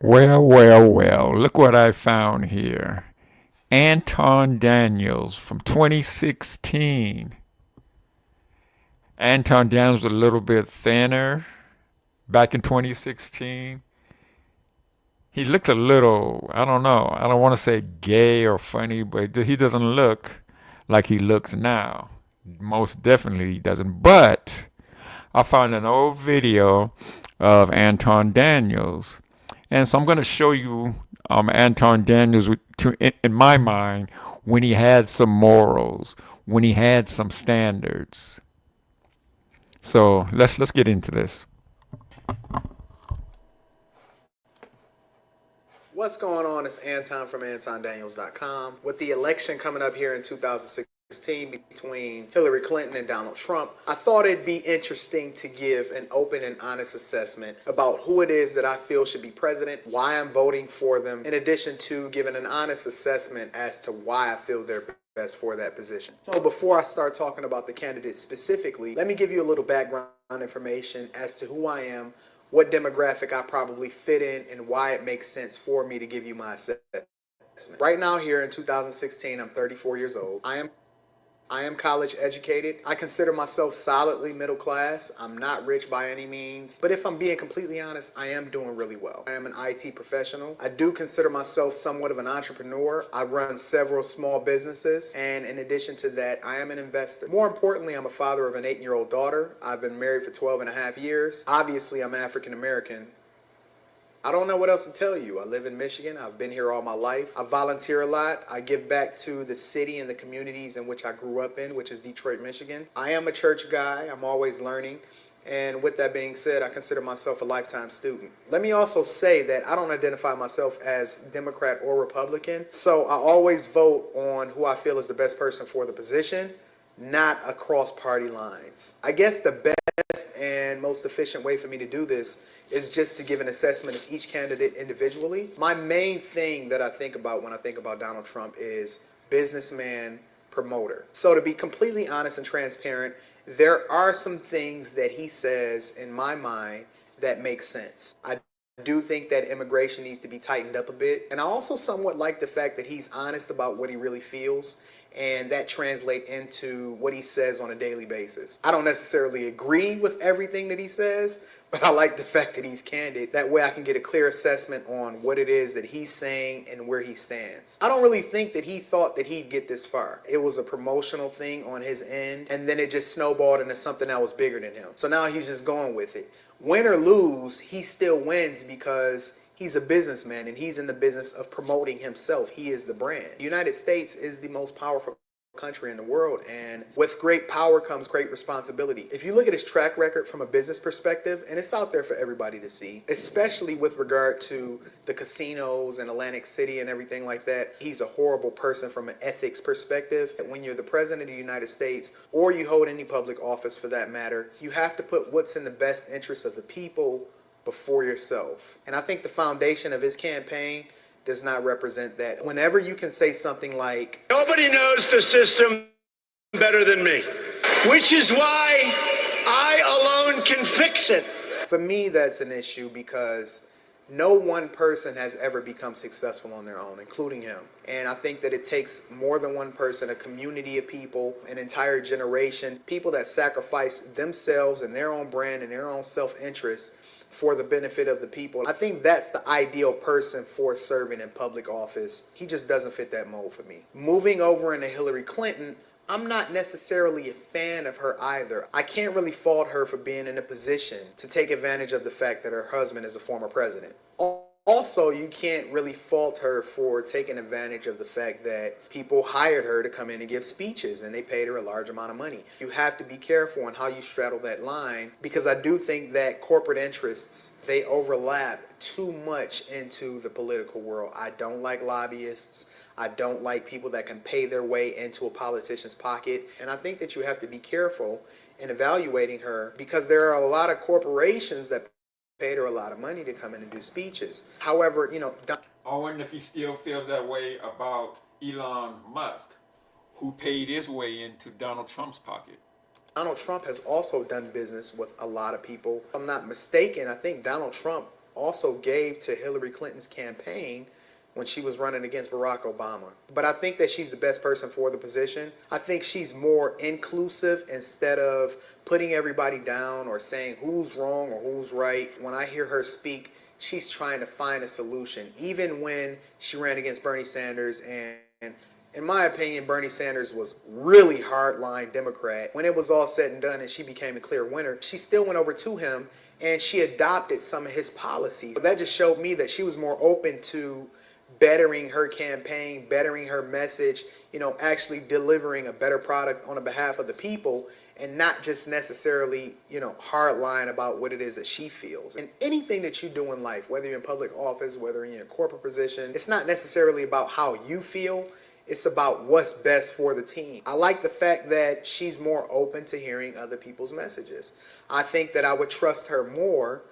Well, well, well, look what I found here. Anton Daniels from 2016. Anton Daniels was a little bit thinner back in 2016. He looked a little, I don't know, I don't want to say gay or funny, but he doesn't look like he looks now. Most definitely he doesn't. But I found an old video of Anton Daniels. And so I'm going to show you Anton Daniels in my mind when he had some morals, when he had some standards. So let's get into this. What's going on? It's Anton from AntonDaniels.com. With the election coming up here in 2016 between Hillary Clinton and Donald Trump, I thought it'd be interesting to give an open and honest assessment about who it is that I feel should be president, why I'm voting for them, in addition to giving an honest assessment as to why I feel they're best for that position. So before I start talking about the candidates specifically, let me give you a little background information as to who I am, what demographic I probably fit in, and why it makes sense for me to give you my assessment. Right now, here in 2016, I'm 34 years old. I am college educated. I consider myself solidly middle class. I'm not rich by any means, but if I'm being completely honest, I am doing really well. I am an IT professional. I do consider myself somewhat of an entrepreneur. I run several small businesses, and in addition to that, I am an investor. More importantly, I'm a father of an 8-year-old daughter. I've been married for 12 and a half years. Obviously, I'm African American. I don't know what else to tell you. I live in Michigan. I've been here all my life. I volunteer a lot. I give back to the city and the communities in which I grew up in, which is Detroit, Michigan. I am a church guy. I'm always learning. And with that being said, I consider myself a lifetime student. Let me also say that I don't identify myself as Democrat or Republican. So I always vote on who I feel is the best person for the position, not across party lines. I guess the best and most efficient way for me to do this is just to give an assessment of each candidate individually. My main thing that I think about when I think about Donald Trump is businessman, promoter. So to be completely honest and transparent, there are some things that he says in my mind that make sense. I do think that immigration needs to be tightened up a bit. And I also somewhat like the fact that he's honest about what he really feels, and that translates into what he says on a daily basis. I don't necessarily agree with everything that he says, but I like the fact that he's candid. That way I can get a clear assessment on what it is that he's saying and where he stands. I don't really think that he thought that he'd get this far. It was a promotional thing on his end, and then it just snowballed into something that was bigger than him. So now he's just going with it. Win or lose, he still wins because he's a businessman and he's in the business of promoting himself. He is the brand. The United States is the most powerful country in the world, and with great power comes great responsibility. If you look at his track record from a business perspective, and it's out there for everybody to see, especially with regard to the casinos in Atlantic City and everything like that, he's a horrible person from an ethics perspective. When you're the president of the United States, or you hold any public office for that matter, you have to put what's in the best interest of the people before yourself. And I think the foundation of his campaign does not represent that. Whenever you can say something like, nobody knows the system better than me, which is why I alone can fix it. For me, that's an issue because no one person has ever become successful on their own, including him. And I think that it takes more than one person, a community of people, an entire generation, people that sacrifice themselves and their own brand and their own self-interest for the benefit of the people. I think that's the ideal person for serving in public office. He just doesn't fit that mold for me. Moving over into Hillary Clinton, I'm not necessarily a fan of her either. I can't really fault her for being in a position to take advantage of the fact that her husband is a former president. Also, you can't really fault her for taking advantage of the fact that people hired her to come in and give speeches and they paid her a large amount of money. You have to be careful on how you straddle that line, because I do think that corporate interests, they overlap too much into the political world. I don't like lobbyists. I don't like people that can pay their way into a politician's pocket. And I think that you have to be careful in evaluating her, because there are a lot of corporations that paid her a lot of money to come in and do speeches. However, I wonder if he still feels that way about Elon Musk, who paid his way into Donald Trump's pocket. Donald Trump has also done business with a lot of people. If I'm not mistaken, I think Donald Trump also gave to Hillary Clinton's campaign when she was running against Barack Obama. But I think that she's the best person for the position. I think she's more inclusive instead of putting everybody down or saying who's wrong or who's right. When I hear her speak, she's trying to find a solution. Even when she ran against Bernie Sanders, and in my opinion, Bernie Sanders was really hardline Democrat. When it was all said and done and she became a clear winner, she still went over to him and she adopted some of his policies. That just showed me that she was more open to bettering her campaign, bettering her message, actually delivering a better product on the behalf of the people, and not just necessarily, hard line about what it is that she feels. And anything that you do in life, whether you're in public office, whether you're in a corporate position, it's not necessarily about how you feel. It's about what's best for the team. I like the fact that she's more open to hearing other people's messages. I think that I would trust her more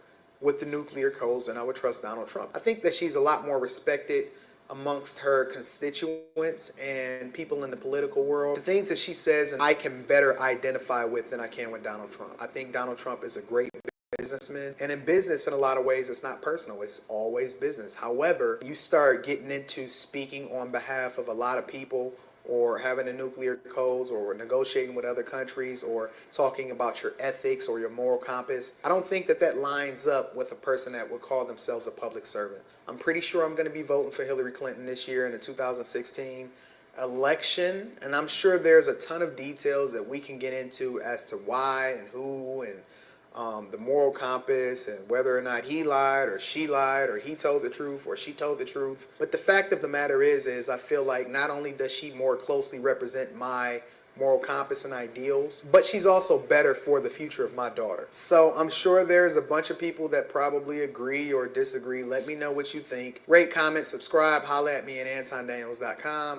with the nuclear codes than I would trust Donald Trump. I think that she's a lot more respected amongst her constituents and people in the political world. The things that she says, and I can better identify with than I can with Donald Trump. I think Donald Trump is a great businessman, and in business, in a lot of ways, it's not personal, it's always business. However, you start getting into speaking on behalf of a lot of people, or having the nuclear codes, or negotiating with other countries, or talking about your ethics or your moral compass, I don't think that that lines up with a person that would call themselves a public servant. I'm pretty sure I'm going to be voting for Hillary Clinton this year in the 2016 election, and I'm sure there's a ton of details that we can get into as to why and who, and the moral compass, and whether or not he lied or he told the truth or she told the truth. But the fact of the matter is I feel like not only does she more closely represent my moral compass and ideals, but she's also better for the future of my daughter. So I'm sure there's a bunch of people that probably agree or disagree. Let me know what you think. Rate, comment, subscribe, holla at me at AntonDaniels.com.